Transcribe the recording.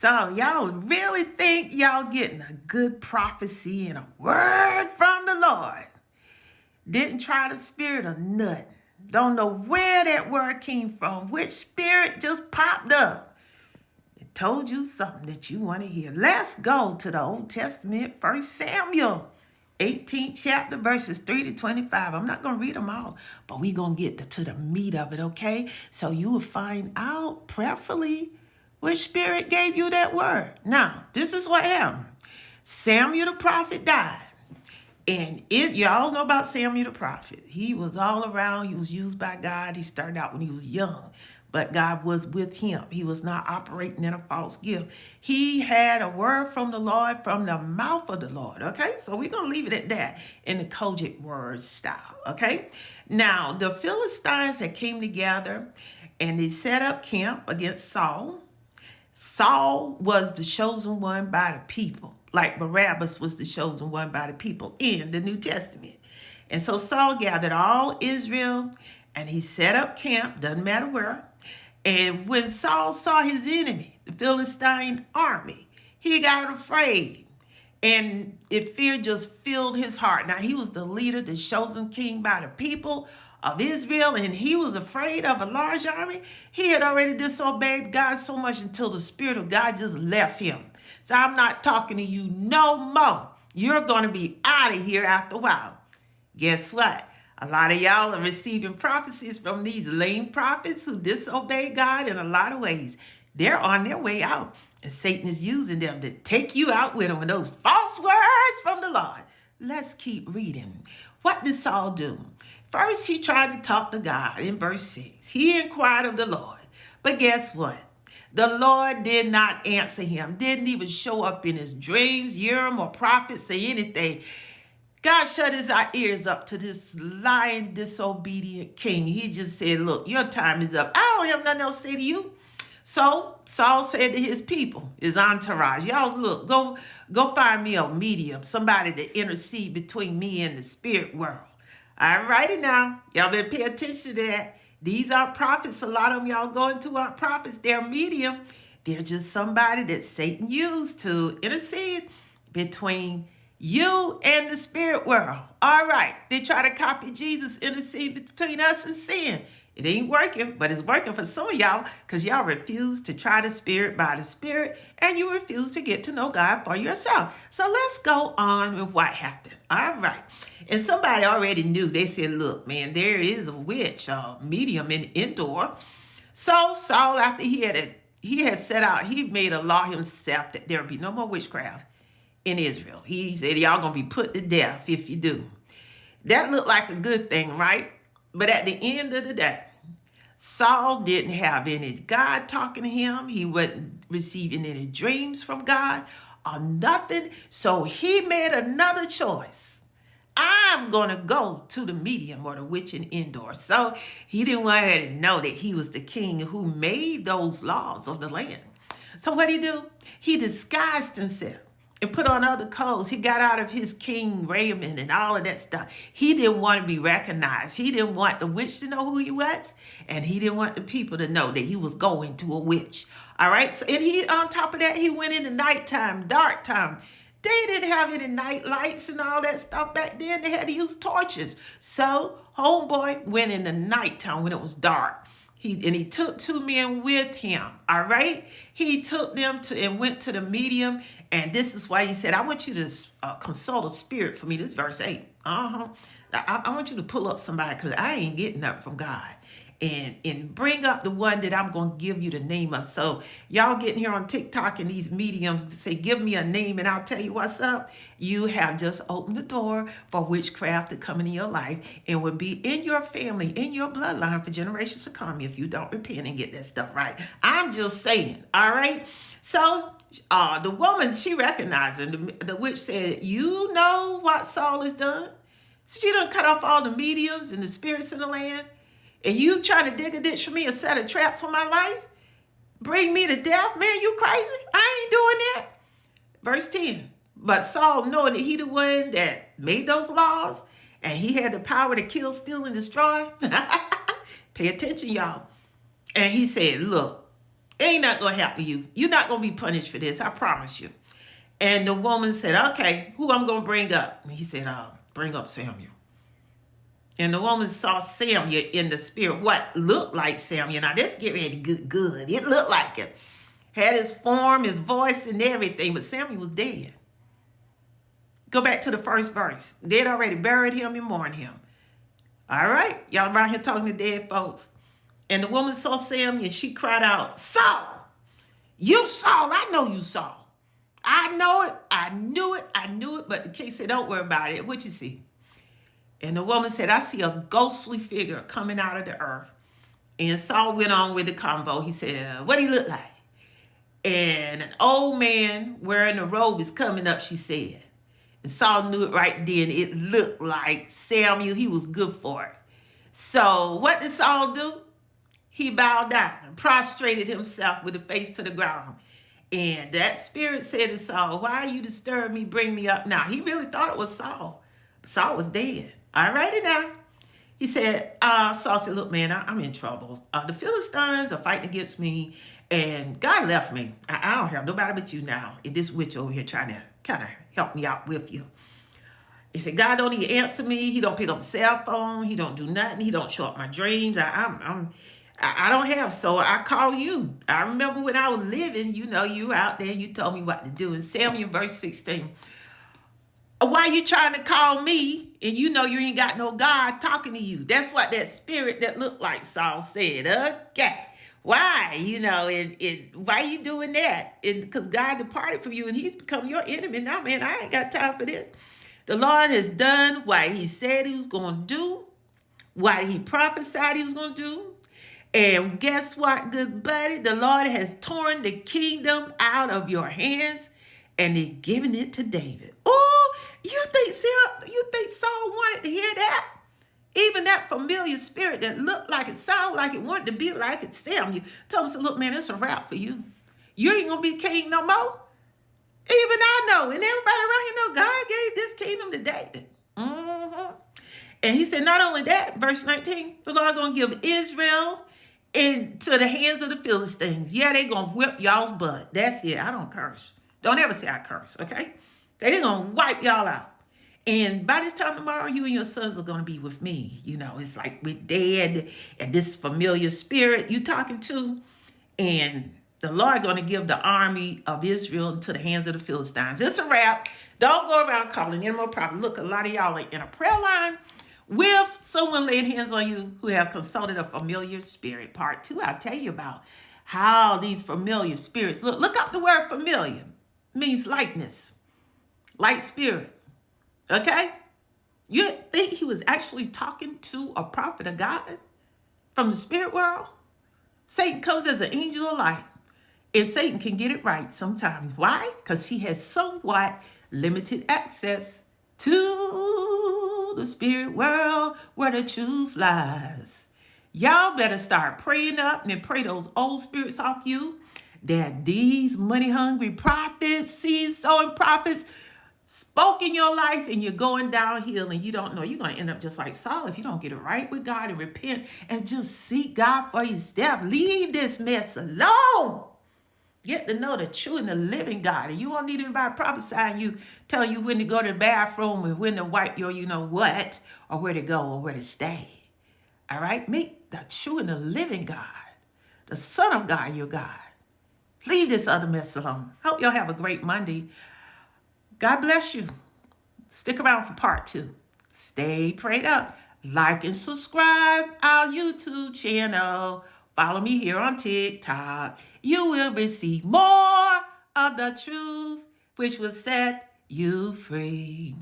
So y'all really think y'all getting a good prophecy and a word from the Lord. Didn't try the spirit of nothing. Don't know where that word came from. Which spirit just popped up. It told you something that you want to hear. Let's go to the Old Testament, 1 Samuel, 18th chapter, verses 3 to 25. I'm not going to read them all, but we're going to get to the meat of it, okay? So you will find out prayerfully which spirit gave you that word. Now, this is what happened. Samuel the prophet died. And y'all know about Samuel the prophet. He was all around. He was used by God. He started out when he was young, but God was with him. He was not operating in a false gift. He had a word from the Lord, from the mouth of the Lord. Okay, so we're going to leave it at that in the Kojic word style. Okay, now the Philistines had came together and they set up camp against Saul. Saul was the chosen one by the people, like Barabbas was the chosen one by the people in the New Testament. And so Saul gathered all Israel and he set up camp, doesn't matter where. And when Saul saw his enemy, the Philistine army, he got afraid. And fear just filled his heart. Now, he was the leader, the chosen king by the people of Israel, and he was afraid of a large army. He had already disobeyed God so much until the Spirit of God just left him. So I'm not talking to you no more. You're going to be out of here after a while. Guess what? A lot of y'all are receiving prophecies from these lame prophets who disobey God in a lot of ways. They're on their way out, and Satan is using them to take you out with them with those false words from the Lord. Let's keep reading. What did Saul do? First, he tried to talk to God in verse 6. He inquired of the Lord. But guess what? The Lord did not answer him, didn't even show up in his dreams, Urim or prophet, say anything. God shut his ears up to this lying, disobedient king. He just said, look, your time is up. I don't have nothing else to say to you. So Saul said to his people, his entourage, y'all look, go find me a medium, somebody to intercede between me and the spirit world. All righty now. Y'all better pay attention to that. These aren't prophets. A lot of them y'all going to aren't prophets. They're medium. They're just somebody that Satan used to intercede between you and the spirit world. All right. They try to copy Jesus, intercede between us and sin. It ain't working, but it's working for some of y'all because y'all refuse to try the spirit by the spirit and you refuse to get to know God for yourself. So let's go on with what happened. All right. And somebody already knew. They said, look, man, there is a witch, medium in Endor. So Saul, after he had set out, he made a law himself that there would be no more witchcraft in Israel. He said, y'all going to be put to death if you do. That looked like a good thing, right? But at the end of the day, Saul didn't have any God talking to him. He wasn't receiving any dreams from God or nothing. So he made another choice. I'm going to go to the medium or the witch in Endor. So he didn't want her to know that he was the king who made those laws of the land. So what did he do? He disguised himself and put on other clothes. He got out of his king raiment and all of that stuff. He didn't want to be recognized. He didn't want the witch to know who he was. And he didn't want the people to know that he was going to a witch. All right. So, and he, on top of that, he went in the nighttime, dark time. They didn't have any night lights and all that stuff back then. They had to use torches. So homeboy went in the nighttime when it was dark. He took two men with him. All right. He took them and went to the medium. And this is why he said, I want you to consult a spirit for me. This is verse 8. I want you to pull up somebody because I ain't getting up from God. And bring up the one that I'm going to give you the name of. So y'all getting here on TikTok and these mediums to say, give me a name and I'll tell you what's up. You have just opened the door for witchcraft to come into your life and will be in your family, in your bloodline for generations to come if you don't repent and get that stuff right. I'm just saying. All right. So the woman, she recognized him. The witch said, you know what Saul has done? So she done cut off all the mediums and the spirits in the land. And you trying to dig a ditch for me and set a trap for my life? Bring me to death? Man, you crazy? I ain't doing that. Verse 10. But Saul, knowing that he the one that made those laws, and he had the power to kill, steal, and destroy. Pay attention, y'all. And he said, look, Ain't not going to happen to you. You're not going to be punished for this. I promise you. And the woman said, okay, who I'm going to bring up? And he said, bring up Samuel. And the woman saw Samuel in the spirit, what looked like Samuel. Now, this get ready to get good. It looked like it. Had his form, his voice, and everything, but Samuel was dead. Go back to the first verse. They'd already buried him and mourned him. All right? Y'all around here talking to dead folks. And the woman saw Samuel, and she cried out, Saul, you Saul, I know you Saul. I know it, I knew it, but the king said, don't worry about it. What you see? And the woman said, I see a ghostly figure coming out of the earth. And Saul went on with the convo. He said, what do he look like? And an old man wearing a robe is coming up, she said. And Saul knew it right then. It looked like Samuel. He was good for it. So what did Saul do? He bowed down and prostrated himself with the face to the ground. And that spirit said to Saul, why you disturb me? Bring me up now. He really thought it was Saul. Saul was dead. All righty now. He said, Saul said, look, man, I'm in trouble. The Philistines are fighting against me, and God left me. I don't have nobody but you now. And this witch over here trying to kind of help me out with you. He said, God don't even answer me. He don't pick up the cell phone. He don't do nothing. He don't show up my dreams. I don't have, so I call you. I remember when I was living, you were out there, you told me what to do. In Samuel verse 16, why you trying to call me and you know you ain't got no God talking to you? That's what that spirit that looked like Saul said. Okay. Why? Why you doing that? Because God departed from you and he's become your enemy. Now, man, I ain't got time for this. The Lord has done what he said he was going to do, what he prophesied he was going to do. And guess what, good buddy? The Lord has torn the kingdom out of your hands and he's giving it to David. Oh, you think Saul wanted to hear that? Even that familiar spirit that looked like it, sounded like it, wanted to be like it, Samuel told him, look, man, it's a wrap for you. You ain't going to be king no more. Even I know, and everybody around here know God gave this kingdom to David. And he said, not only that, verse 19, the Lord going to give Israel into the hands of the Philistines. Yeah, they going to whip y'all's butt. That's it. I don't curse. Don't ever say I curse, okay? They're going to wipe y'all out. And by this time tomorrow, you and your sons are going to be with me. It's like we're dead and this familiar spirit you talking to. And the Lord going to give the army of Israel into the hands of the Philistines. It's a wrap. Don't go around calling any more problems. Look, a lot of y'all are in a prayer line with someone laying hands on you who have consulted a familiar spirit. Part 2, I'll tell you about how these familiar spirits look up the word familiar. Means likeness, light spirit. Okay? You think he was actually talking to a prophet of God from the spirit world? Satan comes as an angel of light. And Satan can get it right sometimes. Why? Because he has somewhat limited access to the spirit world where the truth lies. Y'all better start praying up and pray those old spirits off you, that these money-hungry prophets, seed-sowing prophets, spoke in your life and you're going downhill and you don't know. You're going to end up just like Saul if you don't get it right with God and repent and just seek God for yourself. Leave this mess alone. Get to know the true and the living God. And you won't need anybody prophesying you, telling you when to go to the bathroom and when to wipe your what, or where to go or where to stay. All right? Meet the true and the living God, the Son of God, your God. Leave this other mess alone. Hope y'all have a great Monday. God bless you. Stick around for part 2. Stay prayed up. Like and subscribe our YouTube channel. Follow me here on TikTok. You will receive more of the truth, which will set you free.